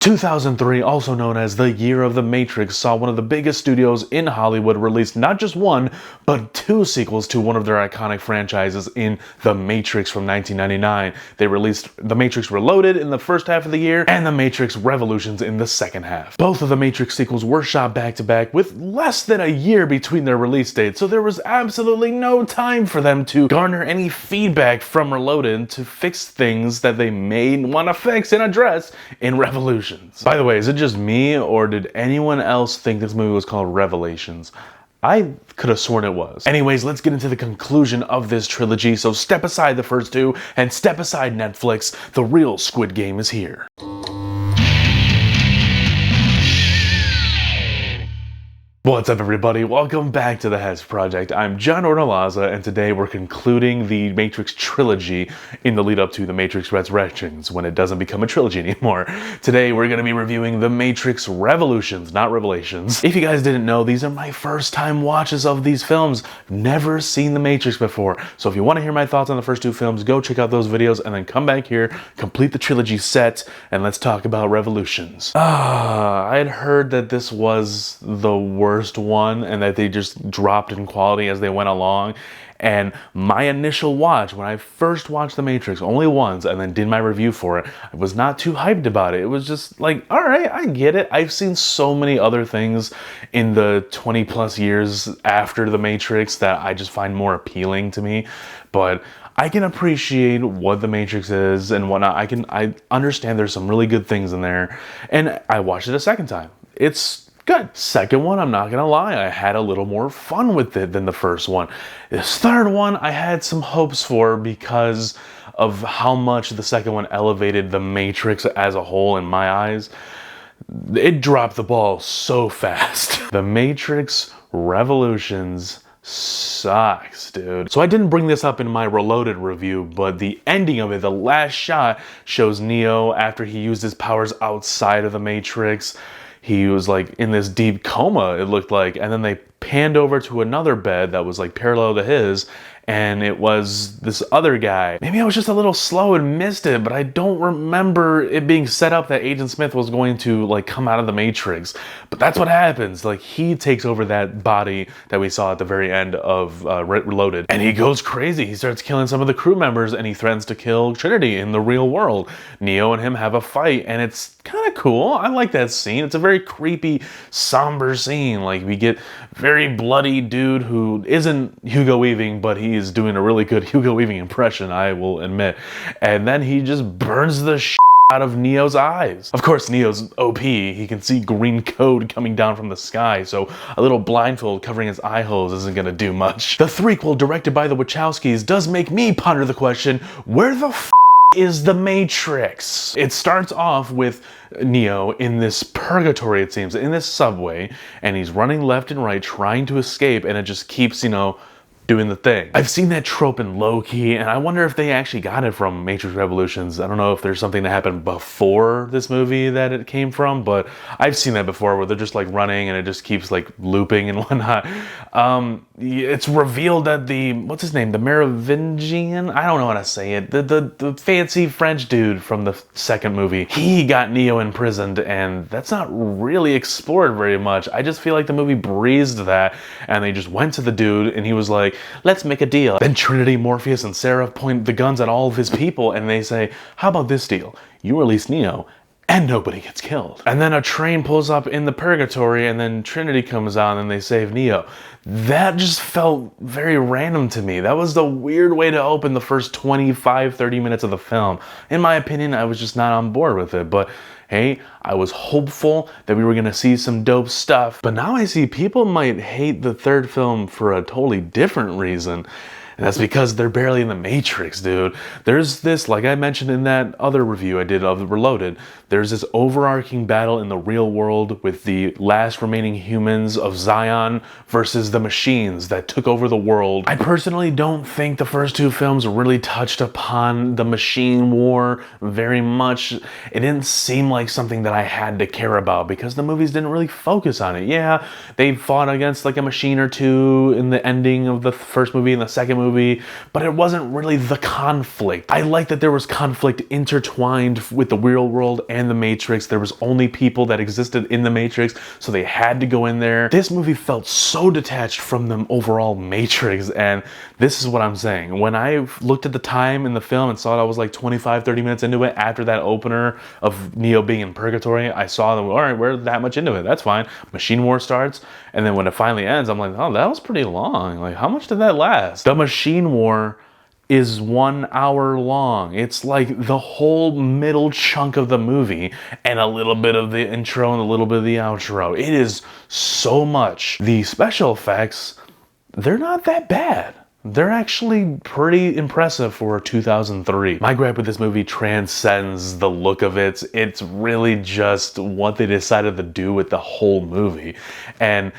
2003, also known as the year of the Matrix, saw one of the biggest studios in Hollywood release not just one, but two sequels to one of their iconic franchises in The Matrix from 1999. They released The Matrix Reloaded in the first half of the year and The Matrix Revolutions in the second half. Both of the Matrix sequels were shot back to back with less than a year between their release dates, so there was absolutely no time for them to garner any feedback from Reloaded to fix things that they may want to fix and address in Revolutions. By the way, is it just me, or did anyone else think this movie was called Revelations? I could have sworn it was. Anyways, let's get into the conclusion of this trilogy, so step aside the first two, and step aside Netflix. The real Squid Game is here. What's up, everybody? Welcome back to the Hes Project. I'm John Ornalaza, and today we're concluding the Matrix trilogy in the lead up to the Matrix Resurrections, when it doesn't become a trilogy anymore. Today we're going to be reviewing the Matrix Revolutions, not Revelations. If you guys didn't know, these are my first time watches of these films. Never seen the Matrix before, so if you want to hear my thoughts on the first two films, go check out those videos and then come back here, complete the trilogy set, and let's talk about Revolutions. I had heard that this was the worst one and that they just dropped in quality as they went along, and my initial watch, when I first watched The Matrix only once and then did my review for it, I was not too hyped about it. It was just like, alright, I get it. I've seen so many other things in the 20 plus years after The Matrix that I just find more appealing to me, but I can appreciate what The Matrix is and whatnot. I understand there's some really good things in there, and I watched it a second time. It's good. Second one, I'm not gonna lie, I had a little more fun with it than the first one. This third one, I had some hopes for because of how much the second one elevated The Matrix as a whole in my eyes. It dropped the ball so fast. The Matrix Revolutions sucks, dude. So I didn't bring this up in my Reloaded review, but the ending of it, the last shot, shows Neo after he used his powers outside of the Matrix. He was like in this deep coma, it looked like, and then they panned over to another bed that was like parallel to his, and it was this other guy. Maybe I was just a little slow and missed it, but I don't remember it being set up that Agent Smith was going to like come out of the Matrix. But that's what happens. Like, he takes over that body that we saw at the very end of Reloaded, and he goes crazy. He starts killing some of the crew members, and he threatens to kill Trinity in the real world. Neo and him have a fight, and it's kind of cool. I like that scene. It's a very creepy, somber scene. Like, we get very bloody dude who isn't Hugo Weaving, but he is doing a really good Hugo Weaving impression, I will admit. And then he just burns the shit out of Neo's eyes. Of course, Neo's OP. He can see green code coming down from the sky, so a little blindfold covering his eye holes isn't gonna do much. The threequel, directed by the Wachowskis, does make me ponder the question, where the f is the Matrix? It starts off with Neo in this purgatory, it seems, in this subway, and he's running left and right trying to escape, and it just keeps, you know, doing the thing. I've seen that trope in Loki, and I wonder if they actually got it from Matrix Revolutions. I don't know if there's something that happened before this movie that it came from, but I've seen that before where they're just like running and it just keeps like looping and whatnot. It's revealed that the, what's his name? The Merovingian? I don't know how to say it. The fancy French dude from the second movie. He got Neo imprisoned, and that's not really explored very much. I just feel like the movie breezed that, and they just went to the dude and he was like, let's make a deal. Then Trinity, Morpheus, and Sarah point the guns at all of his people, and they say, how about this deal? You release Neo, and nobody gets killed. And then a train pulls up in the purgatory, and then Trinity comes out, and they save Neo. That just felt very random to me. That was the weird way to open the first 25-30 minutes of the film. In my opinion, I was just not on board with it, but hey, I was hopeful that we were gonna see some dope stuff, but now I see people might hate the third film for a totally different reason. And that's because they're barely in the Matrix, dude. There's this, like I mentioned in that other review I did of Reloaded, there's this overarching battle in the real world with the last remaining humans of Zion versus the machines that took over the world. I personally don't think the first two films really touched upon the machine war very much. It didn't seem like something that I had to care about because the movies didn't really focus on it. Yeah, they fought against like a machine or two in the ending of the first movie and the second movie, movie, but it wasn't really the conflict. I like that there was conflict intertwined with the real world and the Matrix. There was only people that existed in the Matrix, so they had to go in there. This movie felt so detached from the overall Matrix, and this is what I'm saying. When I looked at the time in the film and saw it, I was like 25, 30 minutes into it after that opener of Neo being in purgatory. I saw them, all right, we're that much into it. That's fine. Machine War starts, and then when it finally ends, I'm like, oh, that was pretty long. Like, how much did that last? The Machine War is 1 hour long. It's like the whole middle chunk of the movie and a little bit of the intro and a little bit of the outro. It is so much. The special effects, they're not that bad. They're actually pretty impressive for 2003. My gripe with this movie transcends the look of it. It's really just what they decided to do with the whole movie. And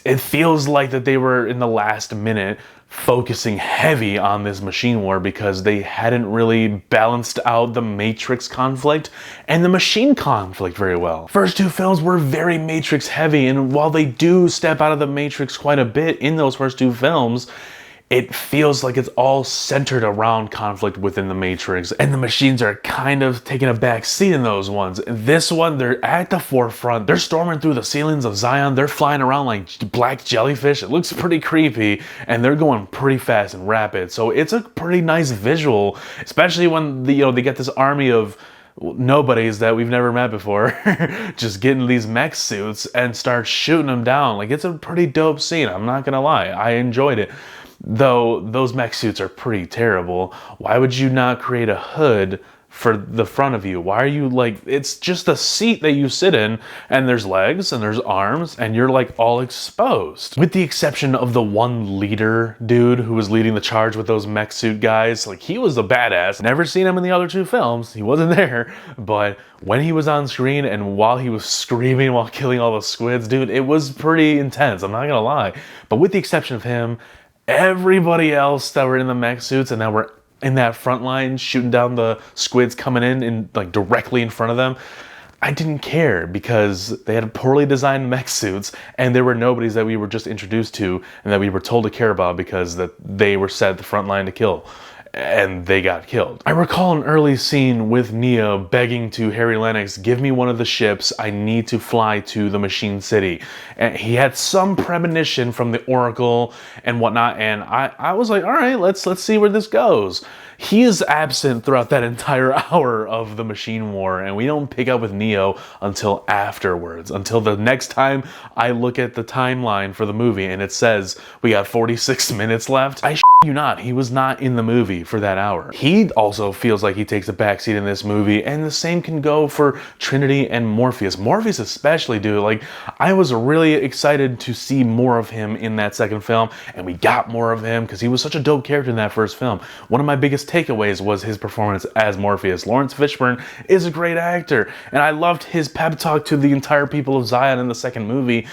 it feels like that they were in the last minute focusing heavy on this machine war because they hadn't really balanced out the Matrix conflict and the machine conflict very well. First two films were very Matrix heavy, and while they do step out of the Matrix quite a bit in those first two films, it feels like it's all centered around conflict within the Matrix, and the machines are kind of taking a back seat in those ones. In this one, they're at the forefront. They're storming through the ceilings of Zion. They're flying around like black jellyfish. It looks pretty creepy, and they're going pretty fast and rapid. So it's a pretty nice visual, especially when they get this army of nobodies that we've never met before just getting these mech suits and start shooting them down. Like, it's a pretty dope scene. I'm not gonna lie. I enjoyed it. Though those mech suits are pretty terrible. Why would you not create a hood for the front of you? Why are you it's just a seat that you sit in, and there's legs and there's arms, and you're like all exposed. With the exception of the one leader dude who was leading the charge with those mech suit guys, like, he was a badass. Never seen him in the other two films. He wasn't there, but when he was on screen and while he was screaming while killing all the squids, dude, it was pretty intense. I'm not gonna lie. But with the exception of him, everybody else that were in the mech suits and that were in that front line shooting down the squids coming in like directly in front of them, I didn't care because they had poorly designed mech suits and there were nobodies that we were just introduced to and that we were told to care about because that they were set at the front line to kill. And they got killed. I recall an early scene with Neo begging to Harry Lennox, give me one of the ships, I need to fly to the Machine City. And he had some premonition from the Oracle and whatnot, and I was like, all right, let's see where this goes. He is absent throughout that entire hour of the Machine War, and we don't pick up with Neo until afterwards, until the next time I look at the timeline for the movie and it says we got 46 minutes left. I you not, he was not in the movie for that hour. He also feels like he takes a backseat in this movie, and the same can go for Trinity and Morpheus. Morpheus especially, dude. Like, I was really excited to see more of him in that second film, and we got more of him because he was such a dope character in that first film. One of my biggest takeaways was his performance as Morpheus. Lawrence Fishburne is a great actor, and I loved his pep talk to the entire people of Zion in the second movie.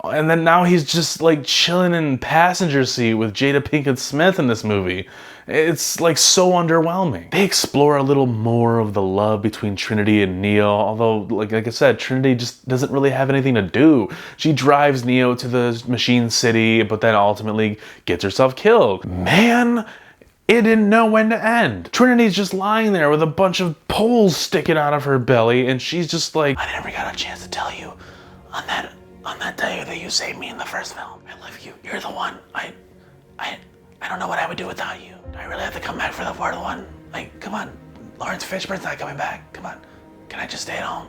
And then now he's just like chilling in passenger seat with Jada Pinkett Smith in this movie. It's like so underwhelming. They explore a little more of the love between Trinity and Neo, although like I said, Trinity just doesn't really have anything to do. She drives Neo to the Machine City, but then ultimately gets herself killed. Man, it didn't know when to end. Trinity's just lying there with a bunch of poles sticking out of her belly, and she's just like, I never got a chance to tell you on that day that you saved me in the first film. I love you. You're the one. I don't know what I would do without you. Do I really have to come back for the fourth one? Like, come on. Lawrence Fishburne's not coming back. Come on. Can I just stay at home?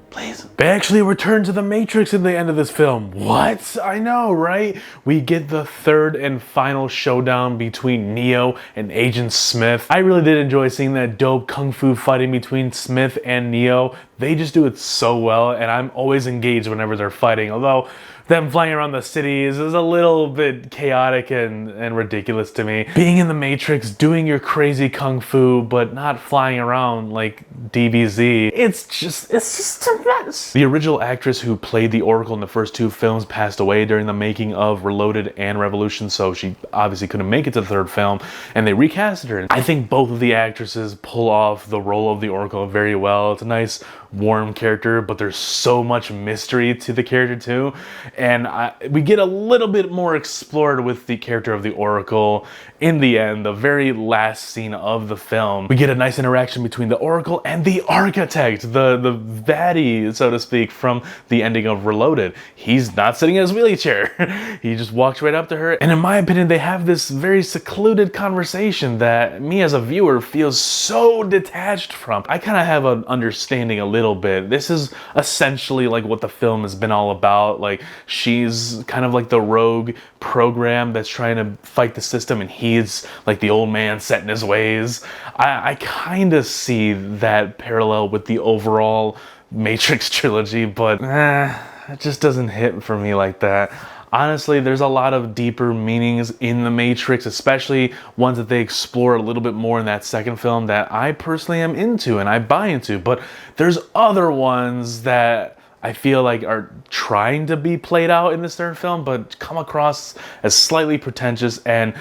Please? They actually return to the Matrix in the end of this film. What? I know, right? We get the third and final showdown between Neo and Agent Smith. I really did enjoy seeing that dope kung fu fighting between Smith and Neo. They just do it so well, and I'm always engaged whenever they're fighting, although them flying around the city is a little bit chaotic and ridiculous to me. Being in the Matrix, doing your crazy kung fu, but not flying around like DBZ, it's just a mess. The original actress who played the Oracle in the first two films passed away during the making of Reloaded and Revolution, so she obviously couldn't make it to the third film, and they recasted her. I think both of the actresses pull off the role of the Oracle very well. It's a nice warm character, but there's so much mystery to the character too. And we get a little bit more explored with the character of the Oracle in the end, the very last scene of the film. We get a nice interaction between the Oracle and the Architect, the baddie, so to speak, from the ending of Reloaded. He's not sitting in his wheelchair. He just walks right up to her. And in my opinion, they have this very secluded conversation that me as a viewer feels so detached from. I kind of have an understanding a little bit. This is essentially like what the film has been all about. Like, she's kind of like the rogue program that's trying to fight the system, and he's like the old man set in his ways. I kind of see that parallel with the overall Matrix trilogy, but it just doesn't hit for me like that. Honestly, there's a lot of deeper meanings in the Matrix, especially ones that they explore a little bit more in that second film that I personally am into and I buy into, but there's other ones that I feel like are trying to be played out in this third film, but come across as slightly pretentious and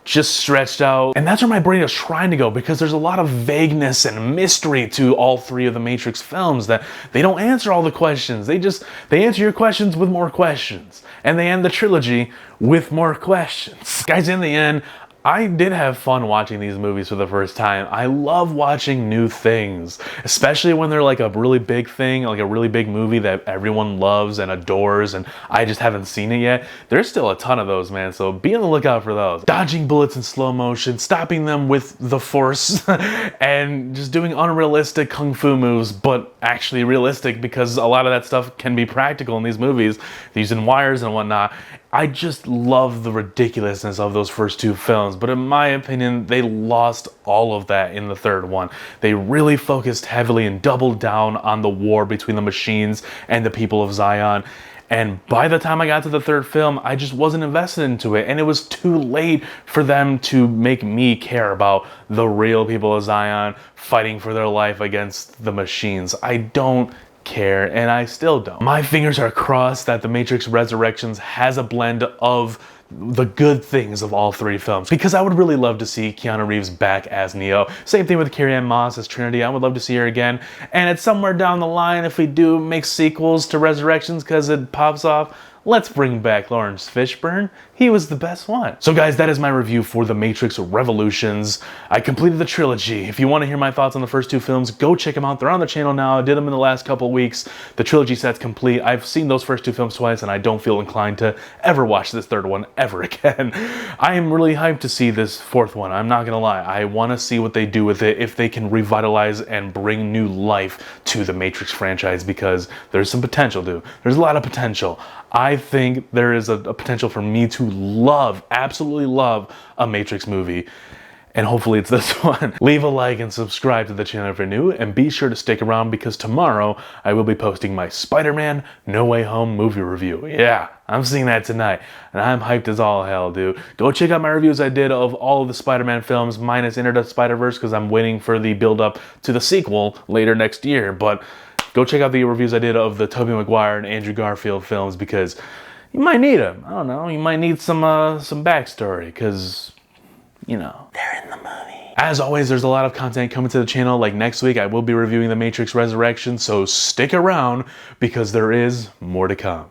just stretched out. And that's where my brain is trying to go, because there's a lot of vagueness and mystery to all three of the Matrix films that they don't answer all the questions. They answer your questions with more questions. And they end the trilogy with more questions. Guys, in the end, I did have fun watching these movies for the first time. I love watching new things, especially when they're like a really big thing, like a really big movie that everyone loves and adores, and I just haven't seen it yet. There's still a ton of those, man, so be on the lookout for those. Dodging bullets in slow motion, stopping them with the Force, and just doing unrealistic kung fu moves, but actually realistic, because a lot of that stuff can be practical in these movies. They're using wires and whatnot. I just love the ridiculousness of those first two films, but in my opinion, they lost all of that in the third one. They really focused heavily and doubled down on the war between the machines and the people of Zion. And by the time I got to the third film, I just wasn't invested into it. And it was too late for them to make me care about the real people of Zion fighting for their life against the machines. I don't care, and I still don't. My fingers are crossed that The Matrix Resurrections has a blend of the good things of all three films, because I would really love to see Keanu Reeves back as Neo. Same thing with Carrie-Anne Moss as Trinity. I would love to see her again. And it's somewhere down the line, if we do make sequels to Resurrections because it pops off, let's bring back Lawrence Fishburne. He was the best one. So guys, that is my review for The Matrix Revolutions. I completed the trilogy. If you want to hear my thoughts on the first two films, go check them out. They're on the channel now. I did them in the last couple weeks. The trilogy set's complete. I've seen those first two films twice, and I don't feel inclined to ever watch this third one ever again. I am really hyped to see this fourth one. I'm not gonna lie. I want to see what they do with it, if they can revitalize and bring new life to the Matrix franchise, because there's some potential, dude. There's a lot of potential. I think there is a potential for me to love, absolutely love, a Matrix movie. And hopefully it's this one. Leave a like and subscribe to the channel if you're new, and be sure to stick around, because tomorrow I will be posting my Spider-Man No Way Home movie review. Yeah, I'm seeing that tonight, and I'm hyped as all hell, dude. Go check out my reviews I did of all of the Spider-Man films, minus Into the Spider-Verse, because I'm waiting for the build-up to the sequel later next year. But go check out the reviews I did of the Tobey Maguire and Andrew Garfield films, because you might need them. I don't know, you might need some backstory, because, you know, they're in the movie. As always, there's a lot of content coming to the channel. Like next week, I will be reviewing The Matrix Resurrection, so stick around, because there is more to come.